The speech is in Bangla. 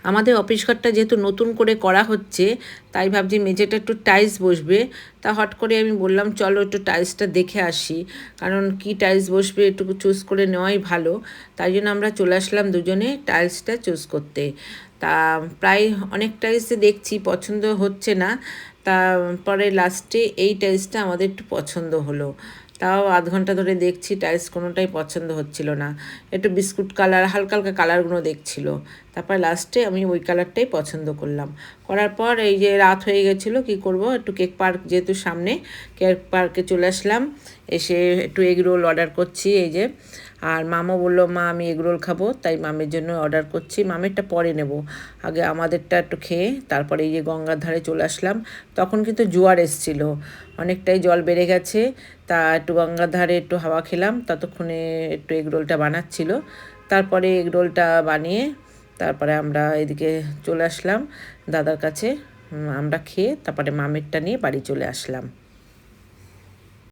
আমাদের অফিস ঘরটা যেহেতু নতুন করে করা হচ্ছে, তাই ভাবছি মেঝেটা একটু টাইলস বসবে। তা হট করে আমি বললাম চলো একটু টাইলসটা দেখে আসি, কারণ কি টাইলস বসবে একটু চুজ করে নেওয়াই ভালো। তাই জন্য আমরা চলে আসলাম দুজনে টাইলসটা চুজ করতে। তা প্রায় অনেক টাইলসে দেখছি পছন্দ হচ্ছে না, তারপরে লাস্টে এই টাইলসটা আমাদের একটু পছন্দ হলো। তাও আধ ঘন্টা ধরে দেখছি টাইলস কোনোটাই পছন্দ হচ্ছিল না, একটু বিস্কুট কালার হালকা হালকা কালারগুলো দেখছিল। তারপর লাস্টে আমি ওই কালারটাই পছন্দ করলাম। করার পর এই যে রাত হয়ে গেছিলো, কি করব, একটু কেক পার্ক যেহেতু সামনে, কেক পার্কে চলে আসলাম। এসে একটু এগ রোল অর্ডার করছি এই যে। আর মামা বললো মা আমি এগ রোল খাবো, তাই মামের জন্য অর্ডার করছি। মামেরটা পরে নেব, আগে আমাদেরটা একটু খেয়ে তারপরে এই যে গঙ্গার ধারে চলে আসলাম। তখন কিন্তু জোয়ার এসেছিলো, অনেকটাই জল বেড়ে গেছে। তা একটু গঙ্গার ধারে একটু হাওয়া খেলাম, ততক্ষণে একটু এগ রোলটা বানাচ্ছিল। তারপরে এগ রোলটা বানিয়ে তারপরে আমরা এদিকে চলে আসলাম দাদার কাছে। আমরা খেয়ে তারপরে মামেরটা নিয়ে বাড়ি চলে আসলাম।